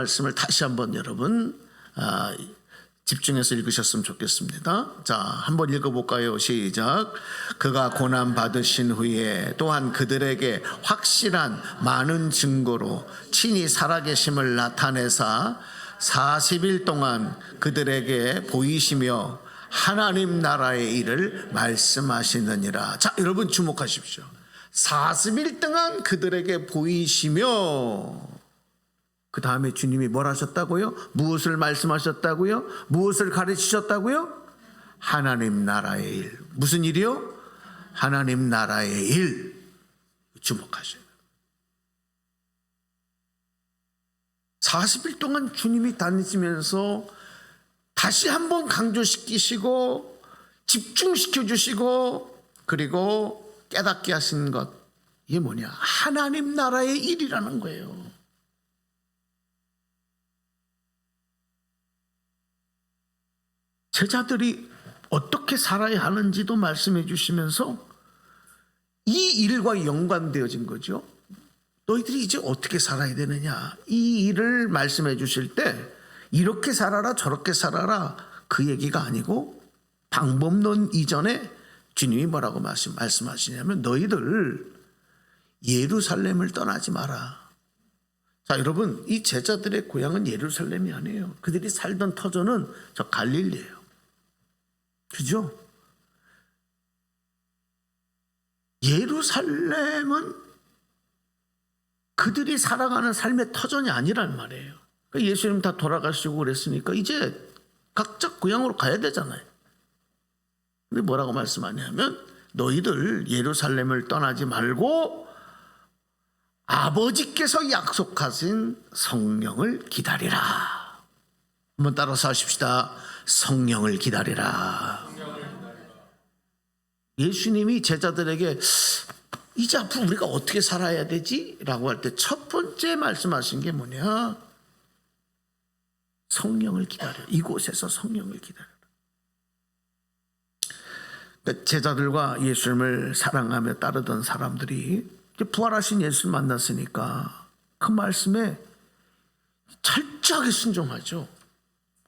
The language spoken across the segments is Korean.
말씀을 다시 한번 여러분 집중해서 읽으셨으면 좋겠습니다. 자, 한번 읽어볼까요? 시작. 그가 고난 받으신 후에 또한 그들에게 확실한 많은 증거로 친히 살아계심을 나타내사 40일 동안 그들에게 보이시며 하나님 나라의 일을 말씀하시느니라. 자, 여러분 주목하십시오. 40일 동안 그들에게 보이시며, 그 다음에 주님이 뭘 하셨다고요? 무엇을 말씀하셨다고요? 무엇을 가르치셨다고요? 하나님 나라의 일. 무슨 일이요? 하나님 나라의 일. 주목하셔요. 40일 동안 주님이 다니시면서 다시 한번 강조시키시고 집중시켜 주시고 그리고 깨닫게 하신 것, 이게 뭐냐? 하나님 나라의 일이라는 거예요. 제자들이 어떻게 살아야 하는지도 말씀해 주시면서 이 일과 연관되어진 거죠. 너희들이 이제 어떻게 살아야 되느냐, 이 일을 말씀해 주실 때 이렇게 살아라 저렇게 살아라 그 얘기가 아니고, 방법론 이전에 주님이 뭐라고 말씀하시냐면 너희들 예루살렘을 떠나지 마라. 자, 여러분, 이 제자들의 고향은 예루살렘이 아니에요. 그들이 살던 터전은 저 갈릴리예요. 그죠? 예루살렘은 그들이 살아가는 삶의 터전이 아니란 말이에요. 그러니까 예수님 다 돌아가시고 그랬으니까 이제 각자 고향으로 가야 되잖아요. 근데 뭐라고 말씀하냐면 너희들 예루살렘을 떠나지 말고 아버지께서 약속하신 성령을 기다리라. 한번 따라서 하십시다. 성령을 기다리라. 예수님이 제자들에게 이제 앞으로 우리가 어떻게 살아야 되지? 라고 할 때 첫 번째 말씀하신 게 뭐냐? 성령을 기다려. 이곳에서 성령을 기다려라. 그러니까 제자들과 예수님을 사랑하며 따르던 사람들이 부활하신 예수를 만났으니까 그 말씀에 철저하게 순종하죠.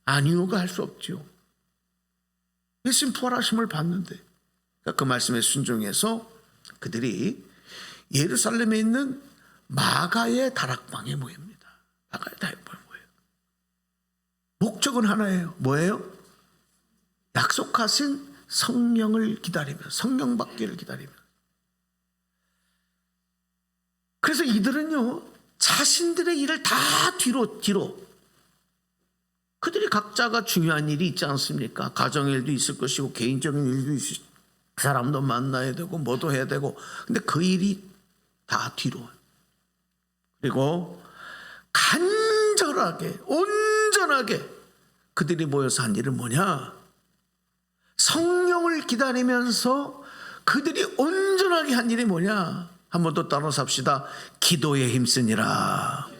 아니오가 할 수 없죠. 예수님 부활하심을 봤는데, 그러니까 그 말씀에 순종해서 그들이 예루살렘에 있는 마가의 다락방에 모입니다. 마가의 다락방에 모여요. 목적은 하나예요. 뭐예요? 약속하신 성령을 기다리며, 성령 받기를 기다리며. 그래서 이들은요, 자신들의 일을 다 뒤로 그들이 각자가 중요한 일이 있지 않습니까? 가정의 일도 있을 것이고 개인적인 일도 있을, 사람도 만나야 되고 뭐도 해야 되고, 근데 그 일이 다 뒤로. 그리고 간절하게 온전하게 그들이 모여서 한 일은 뭐냐? 성령을 기다리면서 그들이 온전하게 한 일이 뭐냐? 한 번 더 따라서 합시다. 기도에 힘쓰니라.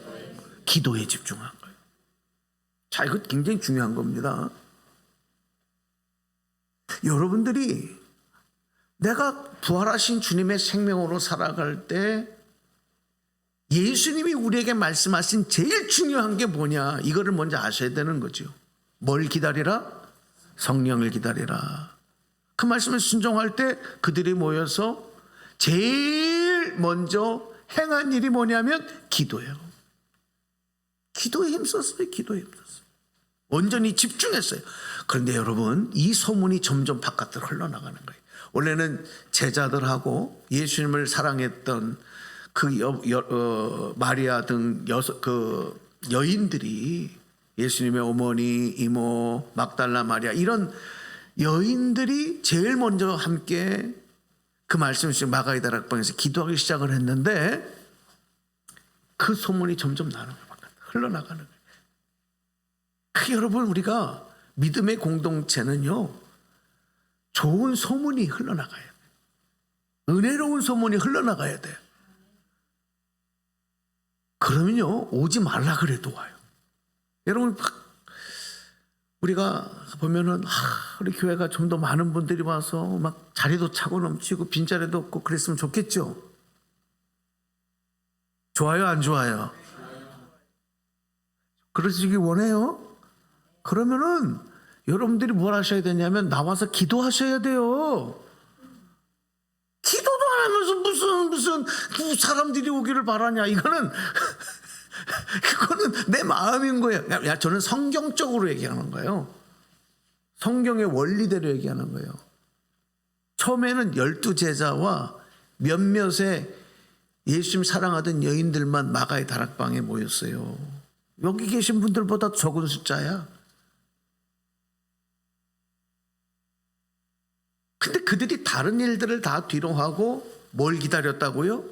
기도에 집중한 거예요. 자, 이거 굉장히 중요한 겁니다. 여러분들이 내가 부활하신 주님의 생명으로 살아갈 때 예수님이 우리에게 말씀하신 제일 중요한 게 뭐냐, 이거를 먼저 아셔야 되는 거죠. 뭘 기다리라? 성령을 기다리라. 그 말씀을 순종할 때 그들이 모여서 제일 먼저 행한 일이 뭐냐면 기도예요. 기도에 힘썼어요. 기도에 힘썼어요. 온전히 집중했어요. 그런데 여러분, 이 소문이 점점 바깥으로 흘러나가는 거예요. 원래는 제자들하고 예수님을 사랑했던 그 마리아 등 그 여인들이, 예수님의 어머니, 이모, 막달라 마리아, 이런 여인들이 제일 먼저 함께 그 말씀을 마가의 다락방에서 기도하기 시작을 했는데, 그 소문이 점점 나는 거예요. 흘러나가는 거예요. 여러분, 우리가 믿음의 공동체는요, 좋은 소문이 흘러나가야 돼요. 은혜로운 소문이 흘러나가야 돼요. 그러면요, 오지 말라 그래도 와요. 여러분, 우리가 보면은 우리 교회가 좀 더 많은 분들이 와서 막 자리도 차고 넘치고 빈자리도 없고 그랬으면 좋겠죠. 좋아요, 안 좋아요? 그러시기 원해요? 그러면은 여러분들이 뭘 하셔야 되냐면 나와서 기도하셔야 돼요. 기도도 안 하면서 무슨 사람들이 오기를 바라냐. 이거는 그거는 내 마음인 거예요. 야, 저는 성경적으로 얘기하는 거예요. 성경의 원리대로 얘기하는 거예요. 처음에는 12제자와 몇몇의 예수님 사랑하던 여인들만 마가의 다락방에 모였어요. 여기 계신 분들보다 적은 숫자야. 근데 그들이 다른 일들을 다 뒤로 하고 뭘 기다렸다고요?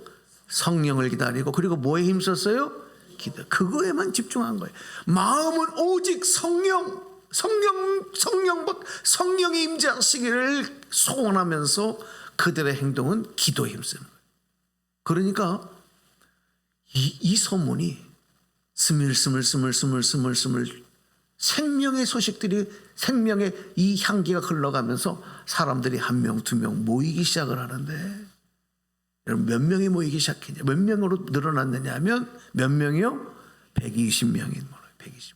성령을 기다리고, 그리고 뭐에 힘썼어요? 기도. 그거에만 집중한 거예요. 마음은 오직 성령이 임재하시기를 소원하면서 그들의 행동은 기도에 힘쓰는 거예요. 그러니까 이 소문이 스물스물 생명의 소식들이, 생명의 이 향기가 흘러가면서 사람들이 한 명, 두 명 모이기 시작을 하는데, 여러분 몇 명이 모이기 시작했냐? 몇 명으로 늘어났느냐 하면 몇 명이요? 120명이 뭐라 120명.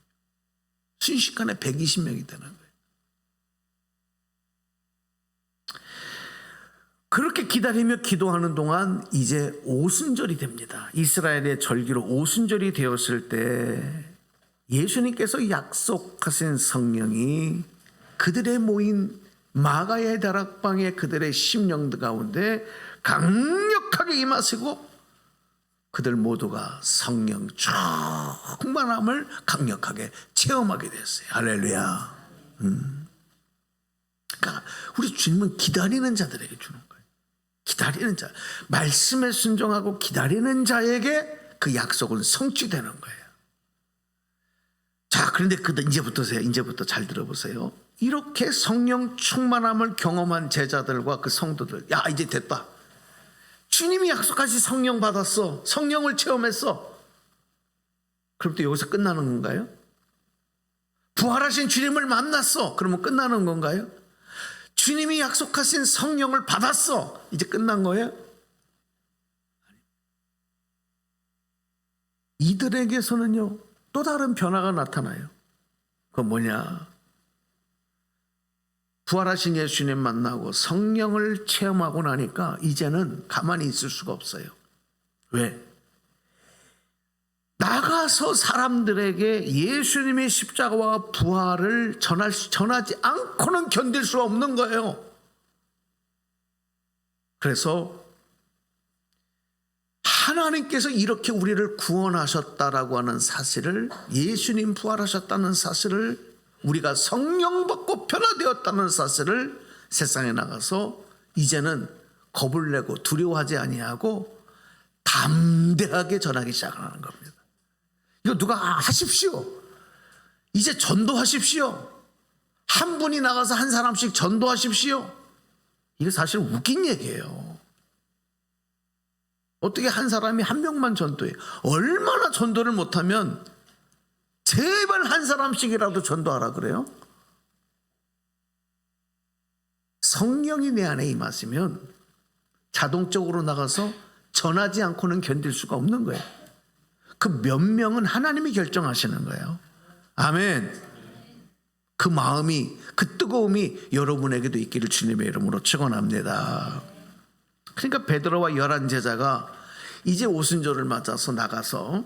순식간에 120명이 되는 거예요. 그렇게 기다리며 기도하는 동안 이제 오순절이 됩니다. 이스라엘의 절기로 오순절이 되었을 때 예수님께서 약속하신 성령이 그들의 모인 마가의 다락방에 그들의 심령들 가운데 강력하게 임하시고 그들 모두가 성령 충만함을 강력하게 체험하게 됐어요. 할렐루야. 그러니까 우리 주님은 기다리는 자들에게 주는 거예요. 기다리는 자, 말씀에 순종하고 기다리는 자에게 그 약속은 성취되는 거예요. 자, 그런데 이제부터 잘 들어보세요. 이렇게 성령 충만함을 경험한 제자들과 그 성도들, 야 이제 됐다. 주님이 약속하신 성령 받았어. 성령을 체험했어. 그럼 또 여기서 끝나는 건가요? 부활하신 주님을 만났어. 그러면 끝나는 건가요? 주님이 약속하신 성령을 받았어. 이제 끝난 거예요? 이들에게서는요, 또 다른 변화가 나타나요. 그건 뭐냐? 부활하신 예수님 만나고 성령을 체험하고 나니까 이제는 가만히 있을 수가 없어요. 왜? 나가서 사람들에게 예수님의 십자가와 부활을 전하지 않고는 견딜 수 없는 거예요. 그래서 하나님께서 이렇게 우리를 구원하셨다라고 하는 사실을, 예수님 부활하셨다는 사실을, 우리가 성령 받고 변화되었다는 사실을 세상에 나가서 이제는 겁을 내고 두려워하지 아니하고 담대하게 전하기 시작하는 겁니다. 이거 누가 하십시오. 이제 전도하십시오. 한 분이 나가서 한 사람씩 전도하십시오. 이게 사실 웃긴 얘기예요. 어떻게 한 사람이 한 명만 전도해? 얼마나 전도를 못하면 제발 한 사람씩이라도 전도하라 그래요? 성령이 내 안에 임하시면 자동적으로 나가서 전하지 않고는 견딜 수가 없는 거예요. 그 몇 명은 하나님이 결정하시는 거예요. 아멘. 그 마음이, 그 뜨거움이 여러분에게도 있기를 주님의 이름으로 축원합니다. 그러니까 베드로와 11 제자가 이제 오순절을 맞아서 나가서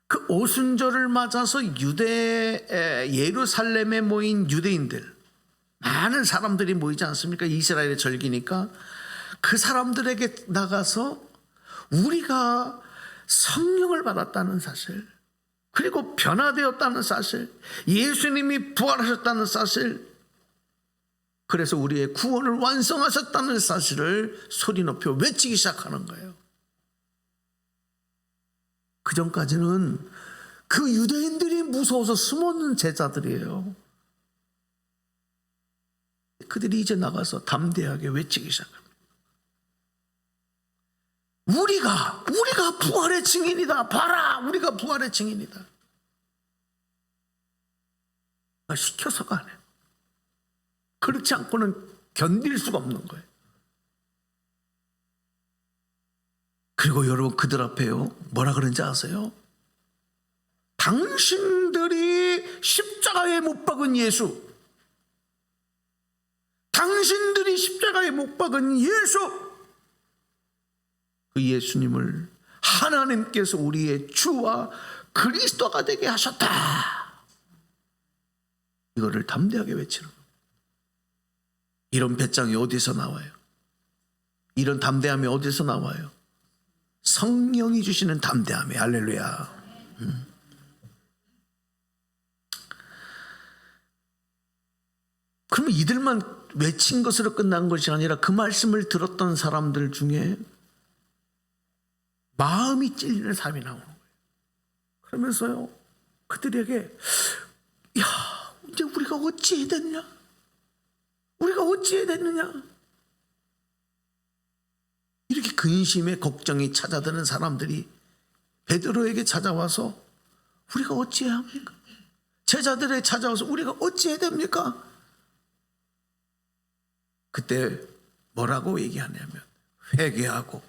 그 오순절을 맞아서 예루살렘에 모인 유대인들, 많은 사람들이 모이지 않습니까? 이스라엘의 절기니까. 그 사람들에게 나가서 우리가 성령을 받았다는 사실, 그리고 변화되었다는 사실, 예수님이 부활하셨다는 사실, 그래서 우리의 구원을 완성하셨다는 사실을 소리 높여 외치기 시작하는 거예요. 그 전까지는 그 유대인들이 무서워서 숨었는 제자들이에요. 그들이 이제 나가서 담대하게 외치기 시작합니다. 우리가 부활의 증인이다. 봐라, 우리가 부활의 증인이다. 시켜서가 안 해요. 그렇지 않고는 견딜 수가 없는 거예요. 그리고 여러분, 그들 앞에요, 뭐라 그런지 아세요? 당신들이 십자가에 못 박은 예수, 당신들이 십자가에 못 박은 예수, 그 예수님을 하나님께서 우리의 주와 그리스도가 되게 하셨다. 이거를 담대하게 외치는 겁니다. 이런 배짱이 어디서 나와요? 이런 담대함이 어디서 나와요? 성령이 주시는 담대함이. 할렐루야. 그러면 이들만 외친 것으로 끝난 것이 아니라 그 말씀을 들었던 사람들 중에 마음이 찔리는 사람이 나오는 거예요. 그러면서요, 그들에게 야, 이제 우리가 어찌해야 되느냐? 우리가 어찌해야 되느냐? 이렇게 근심에 걱정이 찾아드는 사람들이 베드로에게 찾아와서 우리가 어찌해야 합니까? 제자들에게 찾아와서 우리가 어찌해야 됩니까? 그때 뭐라고 얘기하냐면 회개하고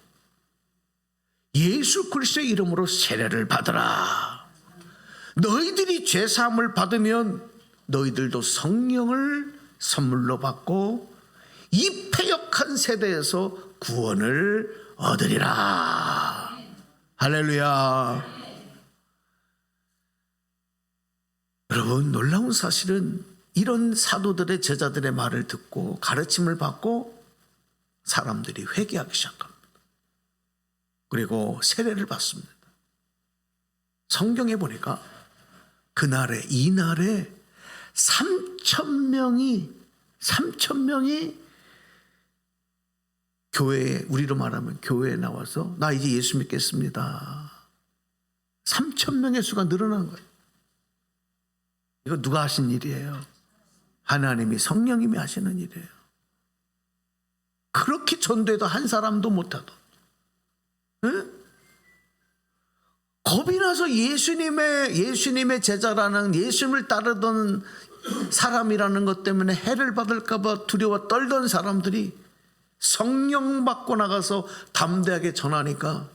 예수 그리스도의 이름으로 세례를 받으라. 너희들이 죄사함을 받으면 너희들도 성령을 선물로 받고 이 패역한 세대에서 구원을 얻으리라. 할렐루야. 여러분, 놀라운 사실은 이런 사도들의 제자들의 말을 듣고 가르침을 받고 사람들이 회개하기 시작합니다. 그리고 세례를 받습니다. 성경에 보니까 그날에 이날에 3,000명이 교회에, 우리로 말하면 교회에 나와서 나 이제 예수 믿겠습니다. 3,000명의 수가 늘어난 거예요. 이거 누가 하신 일이에요? 하나님이, 성령님이 하시는 일이에요. 그렇게 전도해도 한 사람도 못하도, 응? 겁이 나서 예수님의 제자라는, 예수님을 따르던 사람이라는 것 때문에 해를 받을까 봐 두려워 떨던 사람들이 성령 받고 나가서 담대하게 전하니까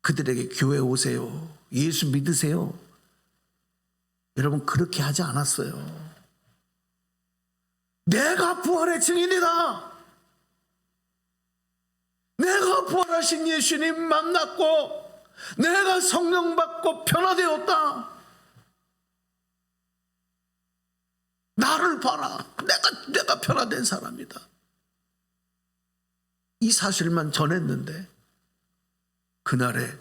그들에게 교회 오세요, 예수 믿으세요. 여러분, 그렇게 하지 않았어요. 내가 부활의 증인이다. 내가 부활하신 예수님 만났고 내가 성령 받고 변화되었다. 나를 봐라. 내가 변화된 사람이다. 이 사실만 전했는데 그날에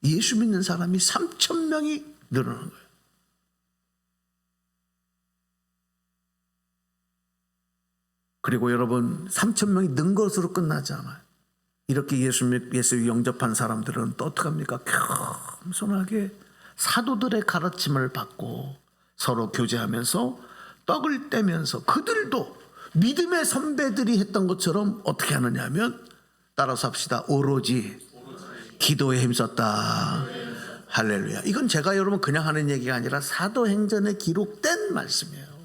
예수 믿는 사람이 3,000명이 늘어난 거예요. 그리고 여러분, 3,000명이 는 것으로 끝나지 않아요. 이렇게 예수 영접한 사람들은 또 어떡합니까? 겸손하게 사도들의 가르침을 받고 서로 교제하면서 떡을 떼면서 그들도 믿음의 선배들이 했던 것처럼 어떻게 하느냐 하면, 따라서 합시다. 오로지 기도에 힘썼다. 할렐루야. 이건 제가 여러분 그냥 하는 얘기가 아니라 사도행전에 기록된 말씀이에요.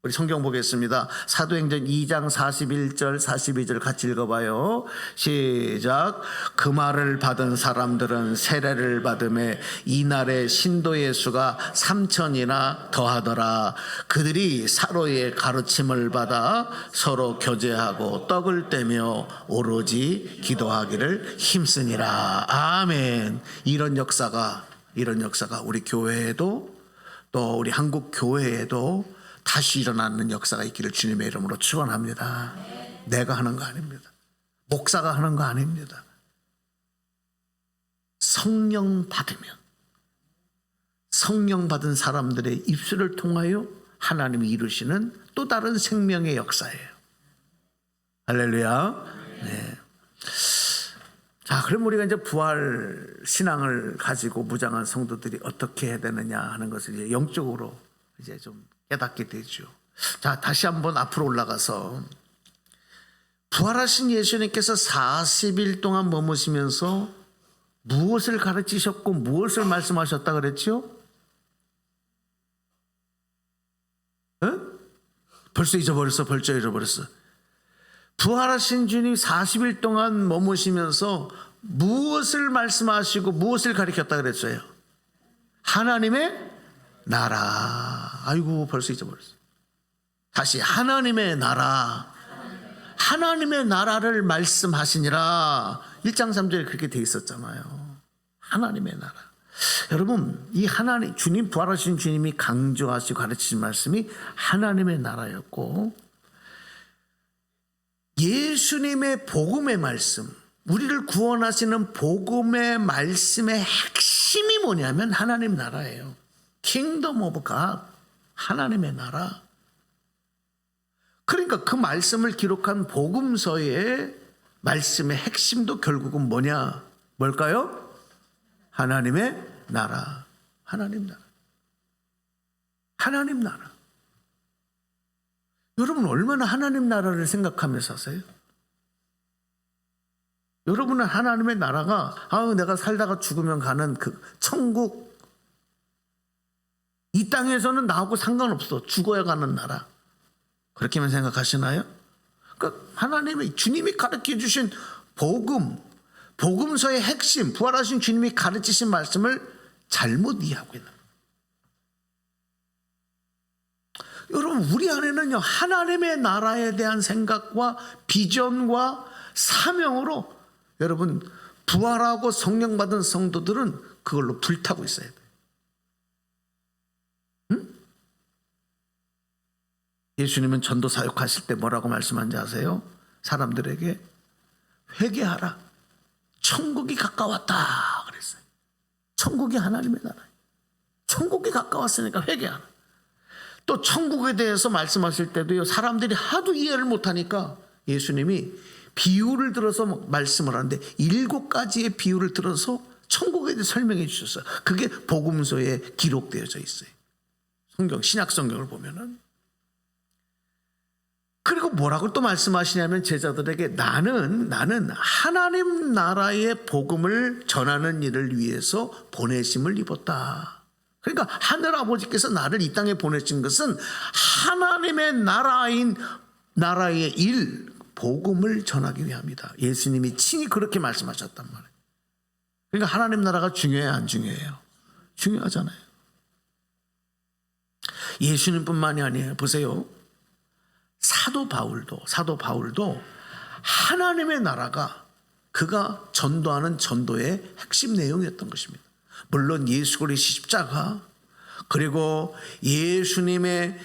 우리 성경 보겠습니다. 사도행전 2장 41절 42절 같이 읽어봐요. 시작. 그 말을 받은 사람들은 세례를 받음에 이날의 신도의 수가 3,000이나 더하더라. 그들이 사로의 가르침을 받아 서로 교제하고 떡을 떼며 오로지 기도하기를 힘쓰니라. 아멘. 이런 역사가 우리 교회에도 또 우리 한국 교회에도 다시 일어나는 역사가 있기를 주님의 이름으로 축원합니다. 내가 하는 거 아닙니다. 목사가 하는 거 아닙니다. 성령 받으면, 성령 받은 사람들의 입술을 통하여 하나님이 이루시는 또 다른 생명의 역사예요. 할렐루야. 네. 자, 그럼 우리가 이제 부활 신앙을 가지고 무장한 성도들이 어떻게 해야 되느냐 하는 것을 이제 영적으로 이제 좀 깨닫게 되죠. 자, 다시 한번 앞으로 올라가서 부활하신 예수님께서 40일 동안 머무시면서 무엇을 가르치셨고 무엇을 말씀하셨다 그랬죠? 벌써 잊어버렸어. 부활하신 주님 40일 동안 머무시면서 무엇을 말씀하시고 무엇을 가리켰다 그랬어요? 하나님의 나라. 아이고 벌써 잊어버렸어요. 다시 하나님의 나라. 하나님의 나라를 말씀하시니라. 1장 3절에 그렇게 돼 있었잖아요. 하나님의 나라. 여러분, 이 하나님, 주님, 부활하신 주님이 강조하시고 가르치신 말씀이 하나님의 나라였고, 예수님의 복음의 말씀, 우리를 구원하시는 복음의 말씀의 핵심이 뭐냐면 하나님 나라예요. Kingdom of God, 하나님의 나라. 그러니까 그 말씀을 기록한 복음서의 말씀의 핵심도 결국은 뭐냐? 뭘까요? 하나님의 나라. 하나님 나라. 하나님 나라. 여러분 얼마나 하나님 나라를 생각하면서 사세요? 여러분은 하나님의 나라가 내가 살다가 죽으면 가는 그 천국, 이 땅에서는 나하고 상관없어. 죽어야 가는 나라. 그렇게만 생각하시나요? 그러니까 하나님의, 주님이 가르쳐 주신 복음서의 핵심, 부활하신 주님이 가르치신 말씀을 잘못 이해하고 있는 거예요. 여러분 우리 안에는요 하나님의 나라에 대한 생각과 비전과 사명으로 여러분 부활하고 성령 받은 성도들은 그걸로 불타고 있어야 돼요. 예수님은 전도 사역하실 때 뭐라고 말씀한지 아세요? 사람들에게 회개하라. 천국이 가까웠다 그랬어요. 천국이 하나님의 나라예요. 천국이 가까웠으니까 회개하라. 또 천국에 대해서 말씀하실 때도요 사람들이 하도 이해를 못하니까 예수님이 비유를 들어서 말씀을 하는데 7가지의 비유를 들어서 천국에 대해 설명해 주셨어요. 그게 복음서에 기록되어져 있어요. 신약 성경을 보면은. 그리고 뭐라고 또 말씀하시냐면 제자들에게 나는 하나님 나라의 복음을 전하는 일을 위해서 보내심을 입었다. 그러니까 하늘 아버지께서 나를 이 땅에 보내신 것은 하나님의 나라의 일, 복음을 전하기 위함이다. 예수님이 친히 그렇게 말씀하셨단 말이에요. 그러니까 하나님 나라가 중요해요, 안 중요해요? 중요하잖아요. 예수님뿐만이 아니에요. 보세요. 사도 바울도 하나님의 나라가 그가 전도하는 전도의 핵심 내용이었던 것입니다. 물론 예수 그리스도의 십자가, 그리고 예수님의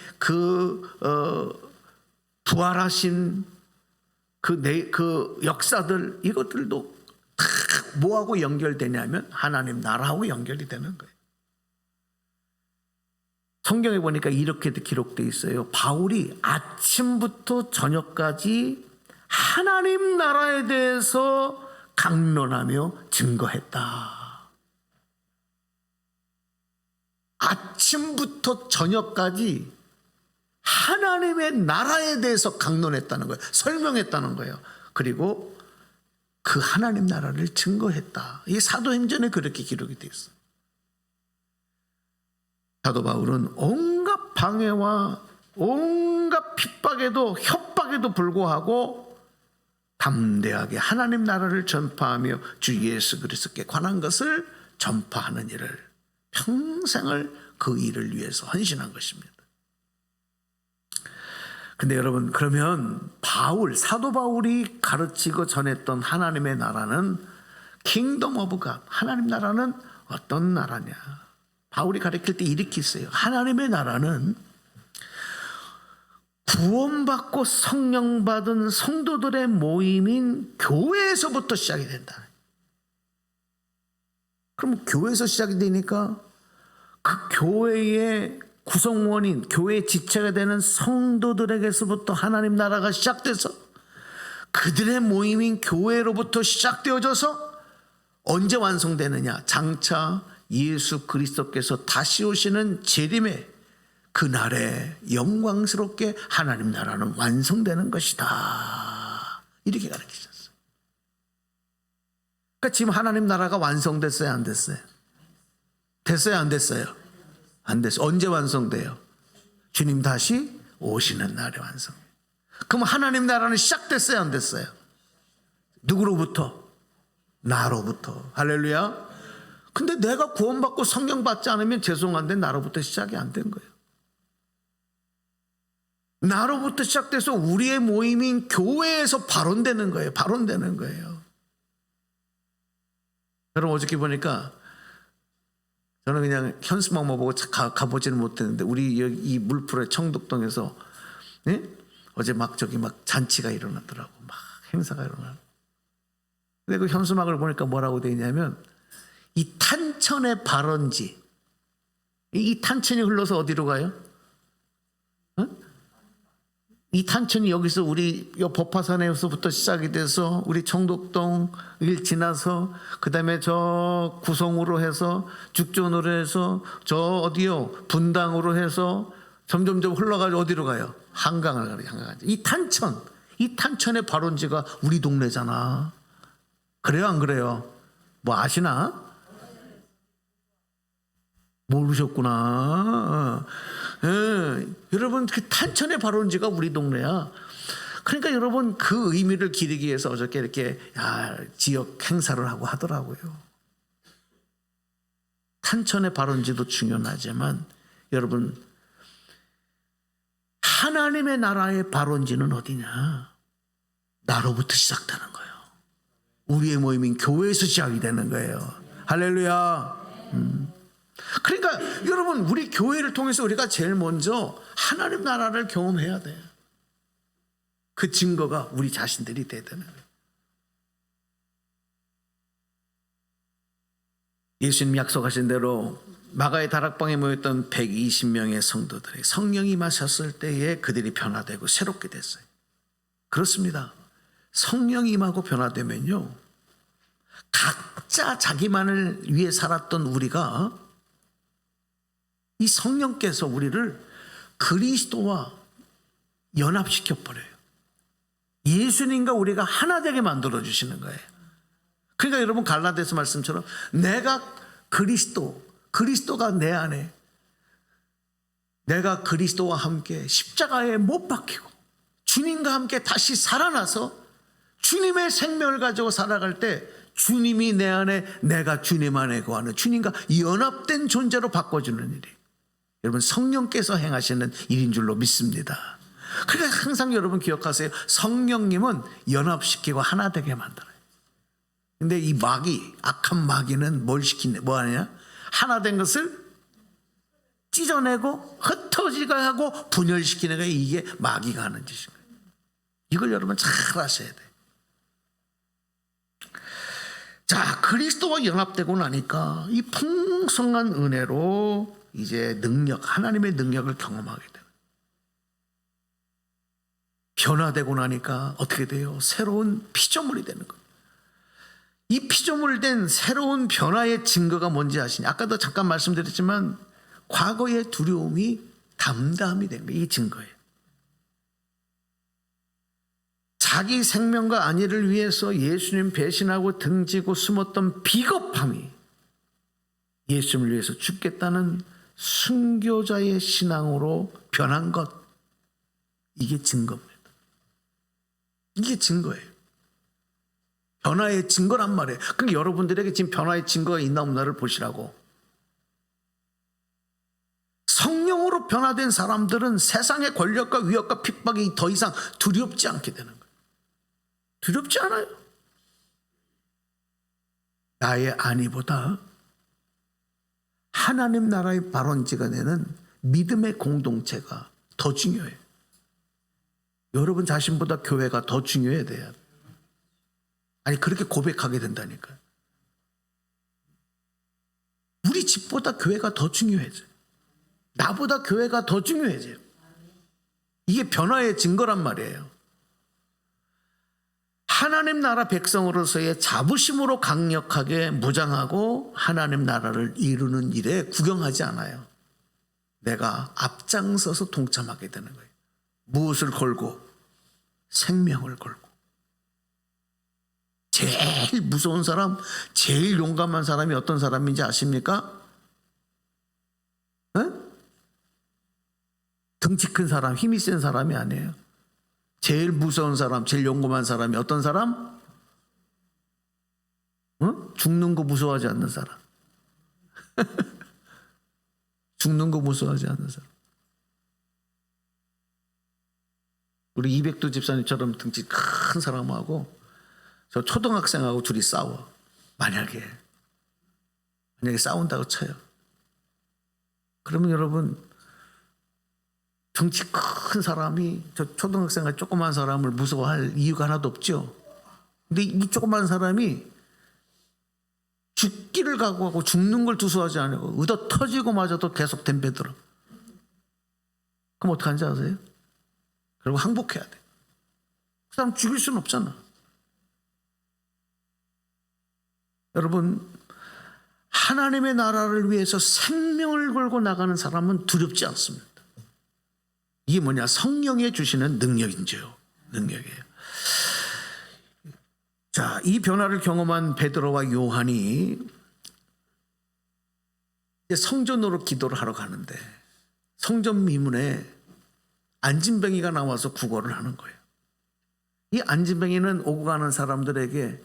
부활하신 그 역사들, 이것들도 다 뭐하고 연결되냐면 하나님 나라하고 연결이 되는 거예요. 성경에 보니까 이렇게도 기록되어 있어요. 바울이 아침부터 저녁까지 하나님 나라에 대해서 강론하며 증거했다. 아침부터 저녁까지 하나님의 나라에 대해서 강론했다는 거예요. 설명했다는 거예요. 그리고 그 하나님 나라를 증거했다. 이게 사도행전에 그렇게 기록이 되어 있어요. 사도 바울은 온갖 방해와 온갖 핍박에도 협박에도 불구하고 담대하게 하나님 나라를 전파하며 주 예수 그리스도께 관한 것을 전파하는 일을 평생을 그 일을 위해서 헌신한 것입니다. 근데 여러분 그러면 사도 바울이 가르치고 전했던 하나님의 나라는 킹덤 오브 갓, 하나님 나라는 어떤 나라냐? 바울이 가르칠 때 이렇게 있어요. 하나님의 나라는 구원받고 성령 받은 성도들의 모임인 교회에서부터 시작이 된다. 그럼 교회에서 시작이 되니까 그 교회의 구성원인, 교회의 지체가 되는 성도들에게서부터 하나님 나라가 시작돼서 그들의 모임인 교회로부터 시작되어져서 언제 완성되느냐? 장차 예수 그리스도께서 다시 오시는 재림의 그날에 영광스럽게 하나님 나라는 완성되는 것이다. 이렇게 가르치셨어요. 그러니까 지금 하나님 나라가 완성됐어요, 안 됐어요? 됐어요, 안 됐어요? 안 됐어요. 언제 완성돼요? 주님 다시 오시는 날에 완성돼요. 그럼 하나님 나라는 시작됐어요, 안 됐어요? 누구로부터? 나로부터. 할렐루야. 근데 내가 구원받고 성령 받지 않으면 죄송한데 나로부터 시작이 안 된 거예요. 나로부터 시작돼서 우리의 모임인 교회에서 발원되는 거예요. 발원되는 거예요. 여러분 어저께 보니까 저는 그냥 현수막만 보고 가보지는 못했는데 우리 이 물풀의 청독동에서 어제 막 저기 막 잔치가 일어났더라고. 막 행사가 일어나. 근데 그 현수막을 보니까 뭐라고 되어 있냐면 이 탄천의 발원지. 이 탄천이 흘러서 어디로 가요? 이 탄천이 여기서 우리 법화산에서부터 시작이 돼서 우리 청독동을 지나서 그 다음에 저 구성으로 해서 죽전으로 해서 저 어디요 분당으로 해서 점점점 흘러가지고 어디로 가요? 한강을 가요. 한강. 이 탄천의 발원지가 우리 동네잖아. 그래요 안 그래요? 뭐 아시나? 모르셨구나. 여러분 그 탄천의 발원지가 우리 동네야. 그러니까 여러분 그 의미를 기리기 위해서 어저께 이렇게 지역 행사를 하고 하더라고요. 탄천의 발원지도 중요하지만 여러분 하나님의 나라의 발원지는 어디냐? 나로부터 시작되는 거예요. 우리의 모임인 교회에서 시작이 되는 거예요. 할렐루야. 그러니까 여러분 우리 교회를 통해서 우리가 제일 먼저 하나님 나라를 경험해야 돼요. 그 증거가 우리 자신들이 돼야 되는 거예요. 예수님 약속하신 대로 마가의 다락방에 모였던 120명의 성도들이 성령이 임하셨을 때에 그들이 변화되고 새롭게 됐어요. 그렇습니다. 성령이 임하고 변화되면요 각자 자기만을 위해 살았던 우리가 이 성령께서 우리를 그리스도와 연합시켜 버려요. 예수님과 우리가 하나 되게 만들어 주시는 거예요. 그러니까 여러분 갈라디아서 말씀처럼 내가 그리스도가 내 안에 내가 그리스도와 함께 십자가에 못 박히고 주님과 함께 다시 살아나서 주님의 생명을 가지고 살아갈 때 주님이 내 안에 내가 주님 안에 거하는 주님과 연합된 존재로 바꿔주는 일이 여러분 성령께서 행하시는 일인 줄로 믿습니다. 그러니까 항상 여러분 기억하세요. 성령님은 연합시키고 하나 되게 만들어요. 근데 이 악한 마귀는 뭘 시키냐? 뭐 하냐? 하나 된 것을 찢어내고 흩어지게 하고 분열시키는 게 이게 마귀가 하는 짓인 거예요. 이걸 여러분 잘 아셔야 돼요. 자, 그리스도와 연합되고 나니까 이 풍성한 은혜로 이제 하나님의 능력을 경험하게 돼요. 변화되고 나니까 어떻게 돼요? 새로운 피조물이 되는 거예요. 이 피조물된 새로운 변화의 증거가 뭔지 아시냐? 아까도 잠깐 말씀드렸지만 과거의 두려움이 담담이 된 거예요. 이 증거예요. 자기 생명과 안위를 위해서 예수님 배신하고 등지고 숨었던 비겁함이 예수님을 위해서 죽겠다는 순교자의 신앙으로 변한 것. 이게 증거입니다. 이게 증거예요. 변화의 증거란 말이에요. 그러니까 여러분들에게 지금 변화의 증거가 있나 없나를 보시라고. 성령으로 변화된 사람들은 세상의 권력과 위협과 핍박이 더 이상 두렵지 않게 되는 거예요. 두렵지 않아요. 나의 안위보다 하나님 나라의 발원지가 되는 믿음의 공동체가 더 중요해요. 여러분 자신보다 교회가 더 중요해야 돼요. 아니 그렇게 고백하게 된다니까요. 우리 집보다 교회가 더 중요해져요. 나보다 교회가 더 중요해져요. 이게 변화의 증거란 말이에요. 하나님 나라 백성으로서의 자부심으로 강력하게 무장하고 하나님 나라를 이루는 일에 구경하지 않아요. 내가 앞장서서 동참하게 되는 거예요. 무엇을 걸고? 생명을 걸고. 제일 무서운 사람, 제일 용감한 사람이 어떤 사람인지 아십니까? 덩치 큰 사람, 힘이 센 사람이 아니에요. 제일 무서운 사람, 제일 용감한 사람이 어떤 사람? 죽는 거 무서워하지 않는 사람. 죽는 거 무서워하지 않는 사람. 우리 이백두 집사님처럼 등치 큰 사람하고 저 초등학생하고 둘이 싸워. 만약에 싸운다고 쳐요. 그러면 여러분, 덩치 큰 사람이 저 초등학생과 조그만 사람을 무서워할 이유가 하나도 없죠. 근데 이 조그만 사람이 죽기를 각오하고 죽는 걸 두서워하지 않고 의도 터지고 마저도 계속 덤벼들어. 그럼 어떡하는지 아세요? 결국 항복해야 돼. 그 사람 죽일 수는 없잖아. 여러분, 하나님의 나라를 위해서 생명을 걸고 나가는 사람은 두렵지 않습니다. 이게 뭐냐? 성령이 주시는 능력인지요. 능력이에요. 자, 이 변화를 경험한 베드로와 요한이 이제 성전으로 기도를 하러 가는데 성전 미문에 안진뱅이가 나와서 구걸을 하는 거예요. 이 안진뱅이는 오고 가는 사람들에게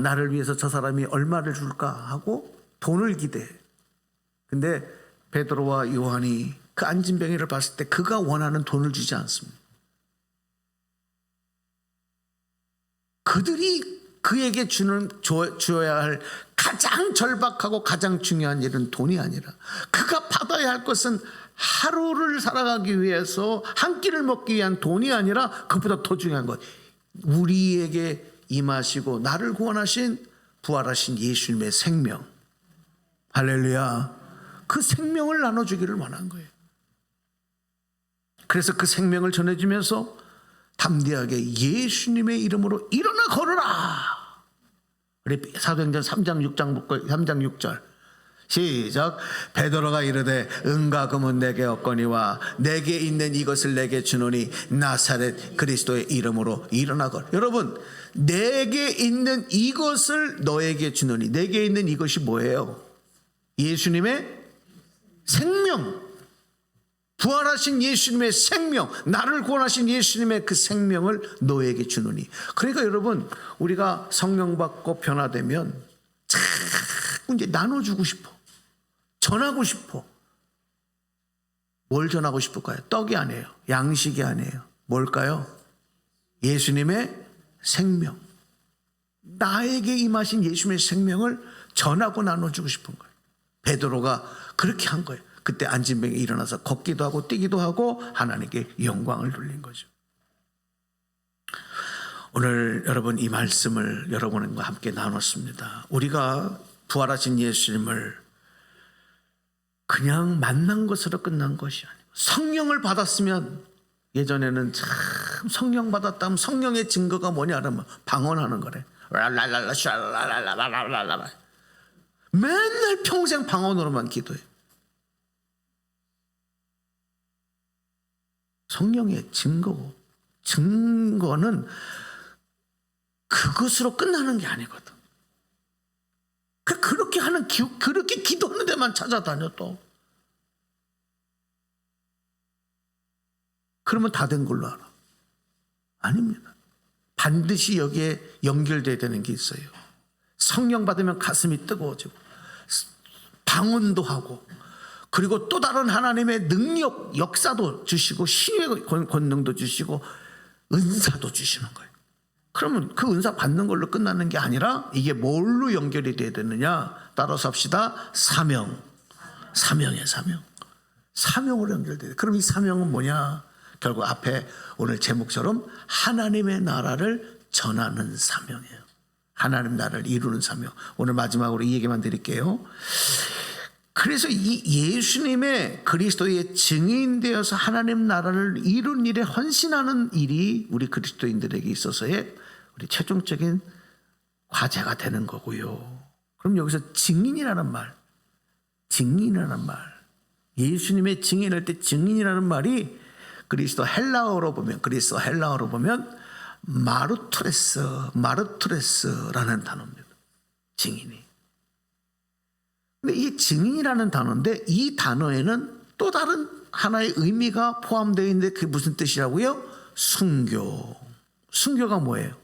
나를 위해서 저 사람이 얼마를 줄까 하고 돈을 기대해. 근데 베드로와 요한이 그 안진뱅이를 봤을 때 그가 원하는 돈을 주지 않습니다. 그들이 그에게 주어야 할 가장 절박하고 가장 중요한 일은 돈이 아니라 그가 받아야 할 것은 하루를 살아가기 위해서 한 끼를 먹기 위한 돈이 아니라 그보다 더 중요한 것, 우리에게 임하시고 나를 구원하신 부활하신 예수님의 생명, 할렐루야, 그 생명을 나눠주기를 원한 거예요. 그래서 그 생명을 전해주면서 담대하게 예수님의 이름으로 일어나 걸어라. 사도행전 3장 6절 시작. 베드로가 이르되 은과 금은 내게 없거니와 내게 있는 이것을 내게 주노니 나사렛 그리스도의 이름으로 일어나 걸. 여러분, 내게 있는 이것을 너에게 주노니, 내게 있는 이것이 뭐예요? 예수님의 생명, 부활하신 예수님의 생명, 나를 구원하신 예수님의 그 생명을 너에게 주노니. 그러니까 여러분, 우리가 성령 받고 변화되면 자꾸 이제 나눠주고 싶어, 전하고 싶어. 뭘 전하고 싶을까요? 떡이 아니에요, 양식이 아니에요. 뭘까요? 예수님의 생명, 나에게 임하신 예수님의 생명을 전하고 나눠주고 싶은 거예요. 베드로가 그렇게 한 거예요. 그때 안진뱅이 일어나서 걷기도 하고 뛰기도 하고 하나님께 영광을 돌린 거죠. 오늘 여러분, 이 말씀을 여러분과 함께 나눴습니다. 우리가 부활하신 예수님을 그냥 만난 것으로 끝난 것이 아니고 성령을 받았으면, 예전에는 참 성령 받았다면 성령의 증거가 뭐냐 하면 방언하는 거래. 맨날 평생 방언으로만 기도해. 성령의 증거고, 증거는 그것으로 끝나는 게 아니거든. 그렇게 하는, 그렇게 기도하는 데만 찾아다녀 또. 그러면 다 된 걸로 알아. 아닙니다. 반드시 여기에 연결돼야 되는 게 있어요. 성령 받으면 가슴이 뜨거워지고 방언도 하고, 그리고 또 다른 하나님의 능력, 역사도 주시고 신의 권능도 주시고 은사도 주시는 거예요. 그러면 그 은사 받는 걸로 끝나는 게 아니라 이게 뭘로 연결이 돼야 되느냐? 따라서 합시다. 사명이에요. 사명으로 연결돼요. 그럼 이 사명은 뭐냐? 결국 앞에 오늘 제목처럼 하나님의 나라를 전하는 사명이에요. 하나님 나라를 이루는 사명. 오늘 마지막으로 이 얘기만 드릴게요. 그래서 이 예수님의 그리스도의 증인 되어서 하나님 나라를 이룬 일에 헌신하는 일이 우리 그리스도인들에게 있어서의 우리 최종적인 과제가 되는 거고요. 그럼 여기서 증인이라는 말, 예수님의 증인할 때 증인이라는 말이 그리스도 헬라어로 보면 마르투레스라는 단어입니다. 증인이. 근데 이 증인이라는 단어인데 이 단어에는 또 다른 하나의 의미가 포함되어 있는데 그게 무슨 뜻이라고요? 순교. 순교가 뭐예요?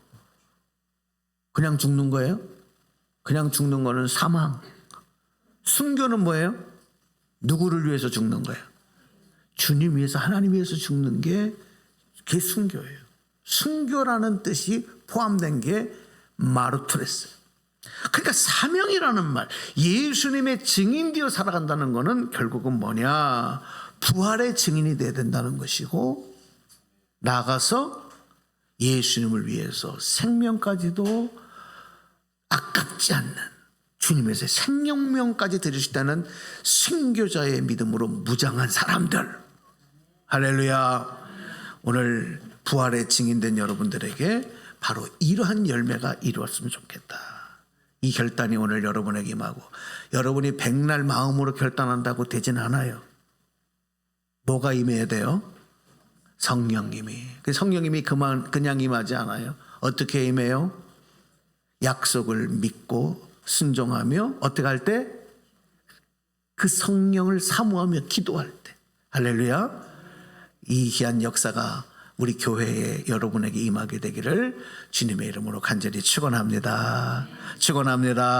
그냥 죽는 거예요? 그냥 죽는 거는 사망. 순교는 뭐예요? 누구를 위해서 죽는 거예요? 주님 위해서, 하나님 위해서 죽는 게 그게 순교예요. 순교라는 뜻이 포함된 게 마르투레스예요. 그러니까 사명이라는 말, 예수님의 증인되어 살아간다는 것은 결국은 뭐냐? 부활의 증인이 되어야 된다는 것이고, 나가서 예수님을 위해서 생명까지도 아깝지 않는 주님에서 생명명까지 드릴 수 있다는 순교자의 믿음으로 무장한 사람들. 할렐루야. 오늘 부활의 증인된 여러분들에게 바로 이러한 열매가 이루었으면 좋겠다. 이 결단이 오늘 여러분에게 임하고, 여러분이 백날 마음으로 결단한다고 되진 않아요. 뭐가 임해야 돼요? 성령님이. 성령님이 그냥 임하지 않아요. 어떻게 임해요? 약속을 믿고 순종하며, 어떻게 할 때? 그 성령을 사모하며 기도할 때. 할렐루야. 이 희한 역사가 우리 교회에 여러분에게 임하게 되기를 주님의 이름으로 간절히 축원합니다. 축원합니다.